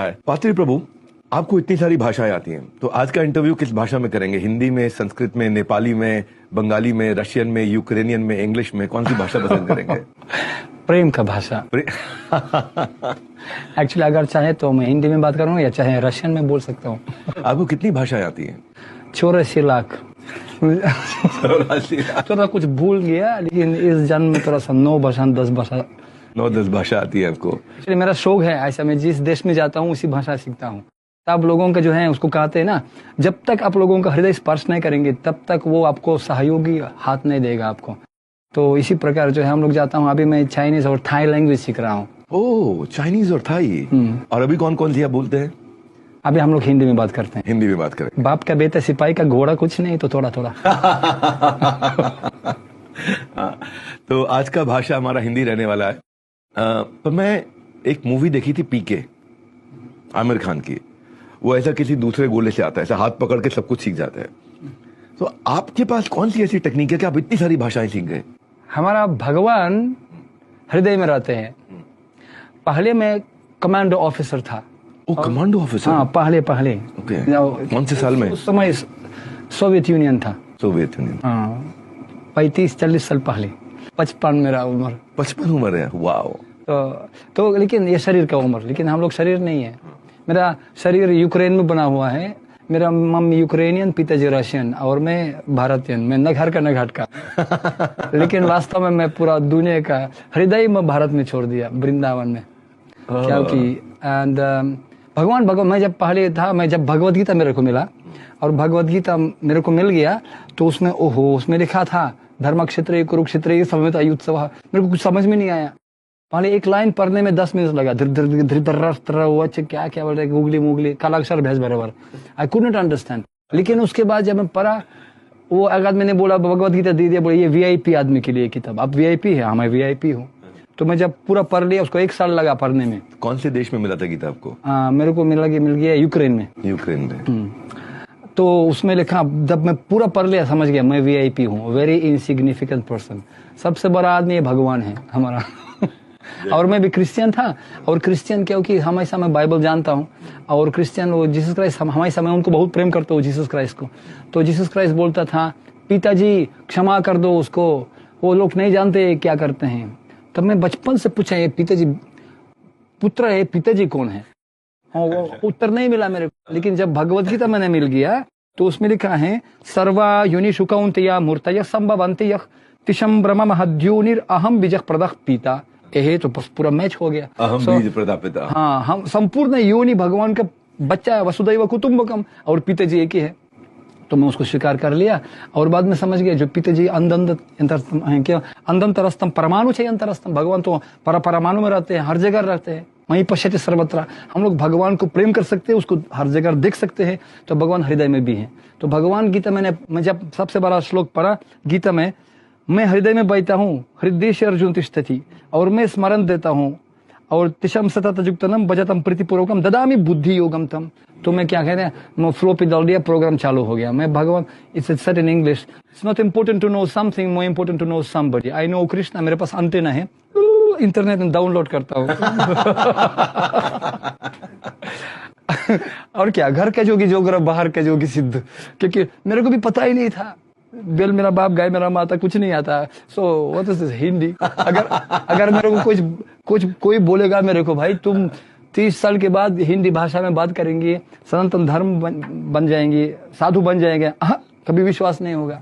है। पात्री प्रभु, आपको इतनी सारी भाषाएं आती हैं, तो आज का इंटरव्यू किस भाषा में करेंगे? हिंदी में, संस्कृत में, नेपाली में, बंगाली में, रशियन में, यूक्रेनियन में, इंग्लिश में? कौन सी भाषा पसंद करेंगे? प्रेम का भाषा। एक्चुअली अगर चाहे तो मैं हिंदी में बात करूँ या चाहे रशियन में बोल सकता हूँ। आपको कितनी भाषाएं आती हैं? 84 लाख। थोड़ा कुछ भूल गया, लेकिन इस जन्म में थोड़ा सा 9 भाषा 10 भाषा 9-10 भाषा आती है आपको? एक्चुअली मेरा शौक है ऐसा, मैं जिस देश में जाता हूँ उसी भाषा सीखता हूँ। तब लोगों का जो है उसको कहते हैं ना, जब तक आप लोगों का हृदय स्पर्श नहीं करेंगे तब तक वो आपको सहयोगी हाथ नहीं देगा आपको। तो इसी प्रकार जो है हम लोग जाता हूँ। अभी मैं चाइनीज और थाई लैंग्वेज सीख रहा हूँ। ओह, चाइनीज और थाई। और अभी कौन कौन सी आप बोलते हैं? अभी हम लोग हिंदी में बात करते हैं। हिंदी में बात करें। बाप का बेटा सिपाही का घोड़ा कुछ नहीं तो थोड़ा थोड़ा। तो आज का भाषा हमारा हिंदी रहने वाला है। पर मैं एक मूवी देखी थी, पीके, आमिर खान की। वो ऐसा किसी दूसरे गोले से आता है, ऐसा हाथ पकड़ के सब कुछ सीख जाता है। तो आपके पास कौन सी ऐसी टेक्निक है कि आप इतनी सारी भाषाएं सीख गए? हमारा भगवान हृदय में रहते हैं। पहले मैं कमांडो ऑफिसर था। ओ, कमांडो ऑफिसर? हाँ, पहले ओके। कौन से साल में? उस समय सोवियत यूनियन था। Soviet union. हाँ, 35-40 साल पहले। 55 मेरा उम्र। 55 उम्र है? वाओ। तो लेकिन ये शरीर का उम्र, लेकिन हम लोग शरीर नहीं है। मेरा शरीर यूक्रेन में बना हुआ है। मेरा मम्मी यूक्रेनियन, पिताजी रशियन और मैं भारतीयन। मैं न घर का न घाट का। लेकिन वास्तव में मैं पूरा दुनिया का हृदय में भारत में छोड़ दिया, वृंदावन में। क्योंकि एंड भगवान मैं जब पहले था, मैं जब भगवत गीता मेरे को मिला और भगवत गीता मेरे को मिल गया तो उसमें उसमें लिखा था धर्म क्षेत्र कुरुक्षेत्र समवेत युत्सव। मेरे को कुछ समझ में नहीं आया। पहले एक लाइन पढ़ने में 10 मिनट लगा। क्या क्या बोल रहे, गुगली मुगली, कालाक्षर भैंस बराबर। I could not understand. लेकिन उसके बाद जब मैं पढ़ा, वो अगर मैंने बोला भगवत गीता दे दिया, बोले ये वीआईपी आदमी के लिए किताब। आप वीआईपी है? हाँ, मैं वीआईपी हूँ। तो मैं जब पूरा पढ़ लिया, उसको 1 साल लगा पढ़ने में। कौन से देश में मिला था गीता आपको? मेरे को मिल गया यूक्रेन में। यूक्रेन में। तो उसमें लिखा, जब मैं पूरा पढ़ लिया समझ गया मैं वीआईपी हूँ, वेरी इनसिग्निफिकेंट पर्सन। सबसे बड़ा आदमी ये भगवान है हमारा। और मैं भी क्रिश्चियन था। और क्रिश्चियन क्योंकि हमेशा मैं बाइबल जानता हूँ, और क्रिश्चियन वो जीसस क्राइस्ट, हमेशा मैं उनको बहुत प्रेम करता हूँ, जीसस क्राइस्ट को। तो जीसस क्राइस्ट बोलता था, पिताजी क्षमा कर दो उसको, वो लोग नहीं जानते क्या करते हैं। तब मैं बचपन से पूछा, ये पिताजी पुत्र है, पिताजी कौन है? वो उत्तर नहीं मिला मेरे को। लेकिन जब भगवत गीता मैंने मिल गया तो उसमें लिखा है, सर्वा योनि शुकौंतया मूर्तय संभवन्ति तिशम ब्रह्म महद्योनिर अहम बीज प्रदः पिता। यही तो बस पूरा मैच हो गया। अहम बीज प्रदा पिता। हाँ, हम संपूर्ण योनि भगवान का बच्चा है, वसुदैव कुटुंबकम, और पिताजी एक ही है। तो मैं उसको स्वीकार कर लिया। और बाद में समझ गया जो पिताजी अंतरस्तम परमाणु चाहिए अंतरस्तम। भगवान तो परमाणु में रहते हैं, हर जगह रहते हैं। वहीं पश्यति सर्वत्र। हम लोग भगवान को प्रेम कर सकते हैं, उसको हर जगह देख सकते हैं। तो भगवान हृदय में भी है। तो भगवान गीता मैं जब सबसे बड़ा श्लोक पढ़ा गीता में, मैं हृदय में बैठा हूँ, हृदय से अर्जुन तिष्ठति, और मैं स्मरण देता हूँ, और तिशम सतत युक्तनम भजतम प्रीतिपूर्वकम ददामि बुद्धि योगम तम। तो मैं क्या कहते हैं, मैं फ्लो पे डाल दिया, प्रोग्राम चालू हो गया। मैं भगवान, it's said in English, it's not important to know something, more important to know somebody. I know Krishna. मेरे पास अंटेना है, इंटरनेट में डाउनलोड करता हूँ। और क्या, घर के जोगी जोगरा, बाहर के जोगी सिद्ध। क्योंकि मेरे को भी पता ही नहीं था, बेल मेरा बाप, गाय मेरा माता, कुछ नहीं आता। So what is Hindi? अगर मेरे को कोई बोलेगा मेरे को, भाई तुम 30 साल के बाद हिंदी भाषा में बात करेंगे, सनातन धर्म बन जाएंगे, साधु बन जाएंगे, कभी विश्वास नहीं होगा।